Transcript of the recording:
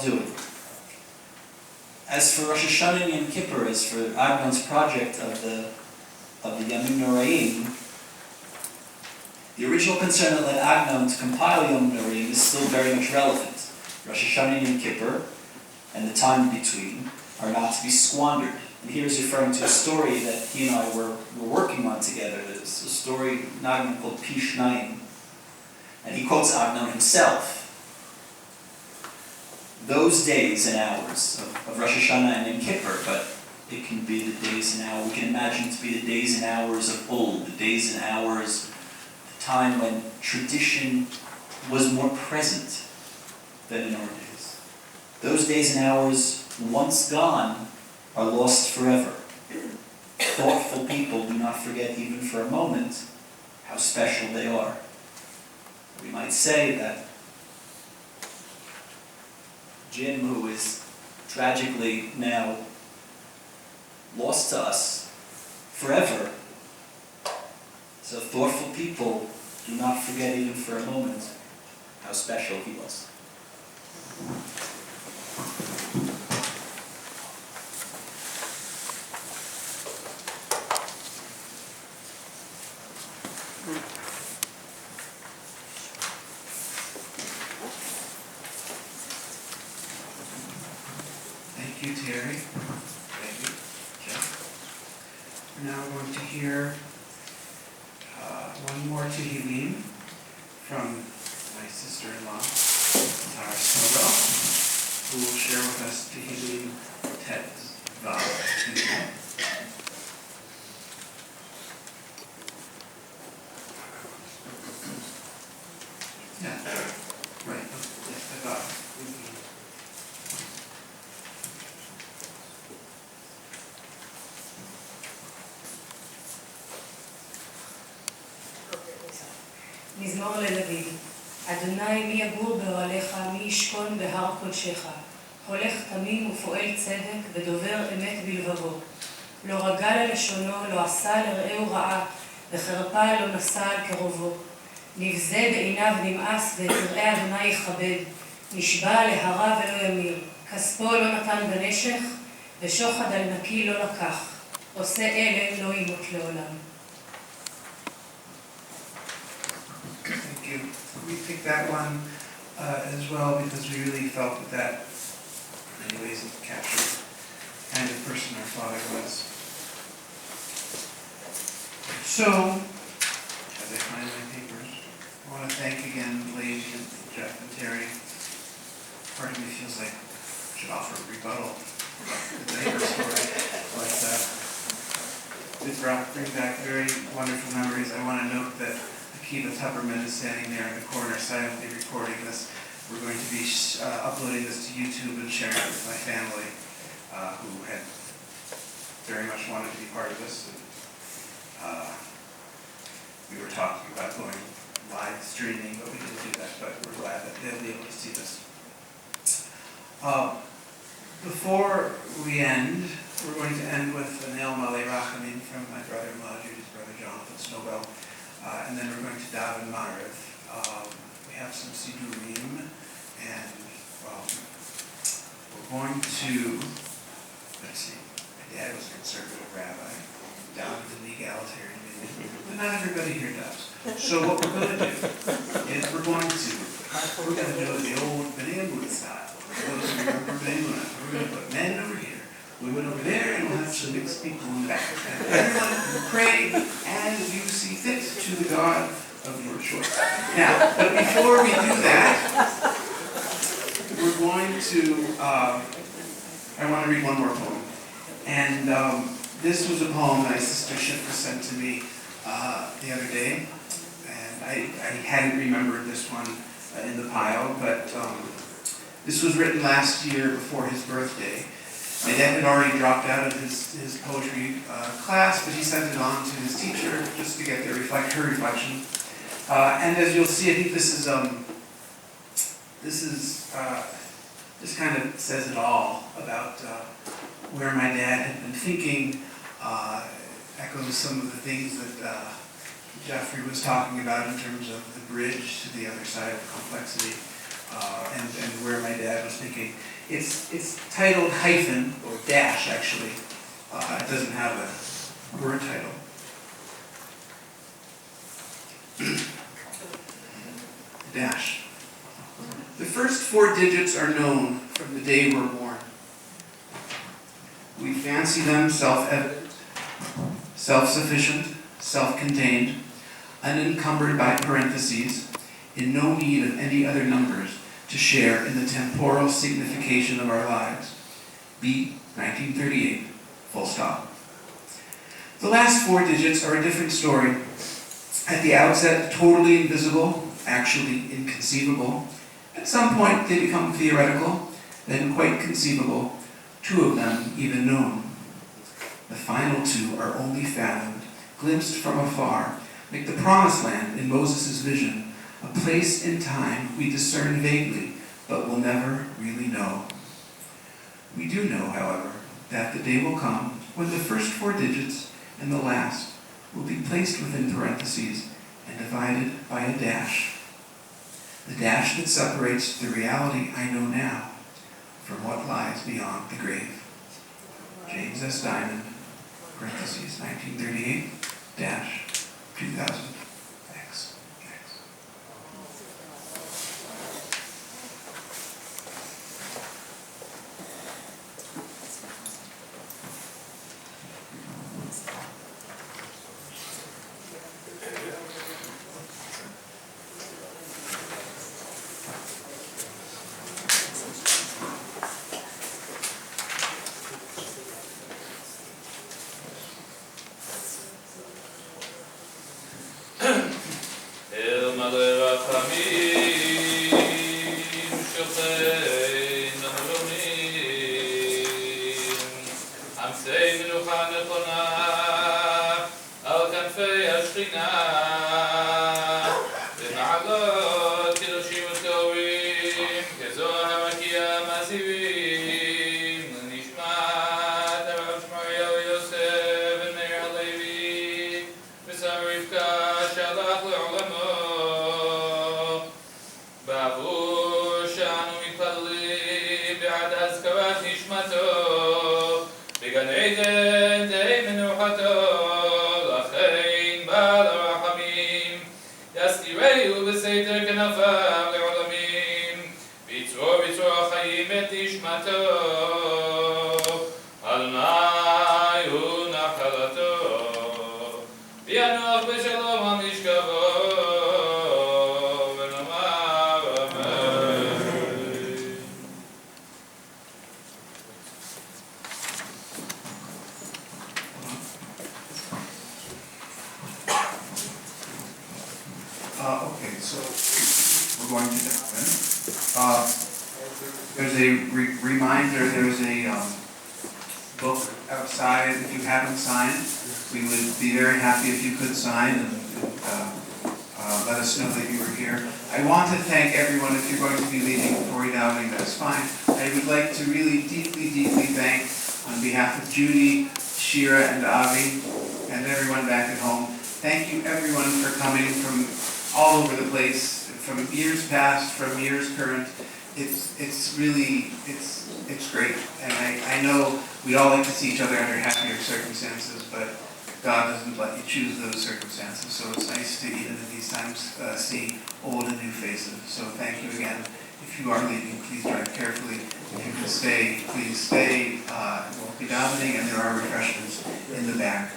doing. As for Rosh Hashanah and Yom Kippur, as for Agnon's project of the Yamim Noraim, the original concern that led Agnon to compile Yom Noraim is still very much relevant. Rosh Hashanah and Yom Kippur, and the time in between, are not to be squandered. And here he's referring to a story that he and I were working on together. It's a story in Agnon called Pishnayim. And he quotes Agnon himself. Those days and hours of Rosh Hashanah and Yom Kippur, but it can be the days and hours, we can imagine to be the days and hours of old, the days and hours, the time when tradition was more present than in our days. Those days and hours, once gone, are lost forever. Thoughtful people do not forget even for a moment how special they are. We might say that Jim, who is tragically now lost to us forever, so thoughtful people do not forget even for a moment how special he was. Thank you, Terry. Thank you, Jeff. We're now going to hear one more Tehillim from my sister-in-law, Tara Snowbell, who will share with us Tehillim Tet Vav. Yeah, right. Tet Vav. מזמור לדוד. אדוני מי יגור באוהליך, מי ישכון בהר קודשך. הולך תמים ופועל צדק ודובר אמת בלבבו. לא רגל על לשונו, לא עשה לרעהו רעה, וחרפה לא נשא על קרובו. נבזה בעיניו נמאס ואת יראי אדוני יכבד. נשבע להרע ולא ימיר. כספו לא נתן בנשך, ושוחד על נקי לא לקח. עושה אלה לא ימות לעולם. We picked that one as well because we really felt that in many ways it captured the kind of person our father was. So, as I find my papers, I want to thank again Blaise and Jeff and Terry. Part of me feels like I should offer a rebuttal about the neighbor story, but it brings back very wonderful memories. I want to note that Kiva Tupperman is standing there in the corner silently recording this. We're going to be uploading this to YouTube and sharing it with my family, who had very much wanted to be part of this. And, we were talking about going live streaming, but we didn't do that, but we're glad that they'll be able to see this. Before we end, we're going to end with an El Malei Rachamim from my brother-in-law, Judy's brother, Jonathan Snowbell. And then we're going to Daven Mariv. We have some Sidurim, and we're going to, let's see, my dad was a conservative rabbi, down in the egalitarian union, but not everybody here does. So what we're going to do is we're going to do it the old B'nai Amunah style. For those of you who remember B'nai Amunah, we're going to put men over here, women over there, and we'll have some mixed people in the back. And everyone will pray as you see fit to the God of your choice. Now, but before we do that, we're going to, I want to read one more poem. And this was a poem that my sister Shifra sent to me the other day. And I hadn't remembered this one in the pile, but this was written last year before his birthday. My dad had already dropped out of his poetry class, but he sent it on to his teacher just to get her reflection. And as you'll see, I think this kind of says it all about where my dad had been thinking, echoes some of the things that Jeffrey was talking about in terms of the bridge to the other side of complexity. and where my dad was thinking. It's titled hyphen, or dash actually. It doesn't have a word title. Dash. The first 4 digits are known from the day we're born. We fancy them self-evident, self-sufficient, self-contained, unencumbered by parentheses, in no need of any other numbers to share in the temporal signification of our lives. B. 1938, full stop. The last 4 digits are a different story. At the outset, totally invisible, actually inconceivable. At some point, they become theoretical, then quite conceivable, 2 of them even known. The final 2 are only fathomed, glimpsed from afar, like the promised land in Moses' vision, a place in time we discern vaguely, but will never really know. We do know, however, that the day will come when the first 4 digits and the last will be placed within parentheses and divided by a dash. The dash that separates the reality I know now from what lies beyond the grave. James S. Diamond, parentheses, 1938-2000. X. Okay, so we're going to dive in. There's a reminder, there's a book outside. If you haven't signed, we would be very happy if you could sign and let us know that you were here. I want to thank everyone. If you're going to be leaving before you're doubting, that's fine. I would like to really deeply thank, on behalf of Judy, Shira, and Avi, and everyone back at home. Thank you everyone for coming from all over the place, from years past, from years current. It's really great. And I know we all like to see each other under happier circumstances, but God doesn't let you choose those circumstances. So it's nice to, even in these times, see old and new faces. So thank you again. If you are leaving, please drive carefully. If you can stay, please stay. We'll be davening, and there are refreshments in the back.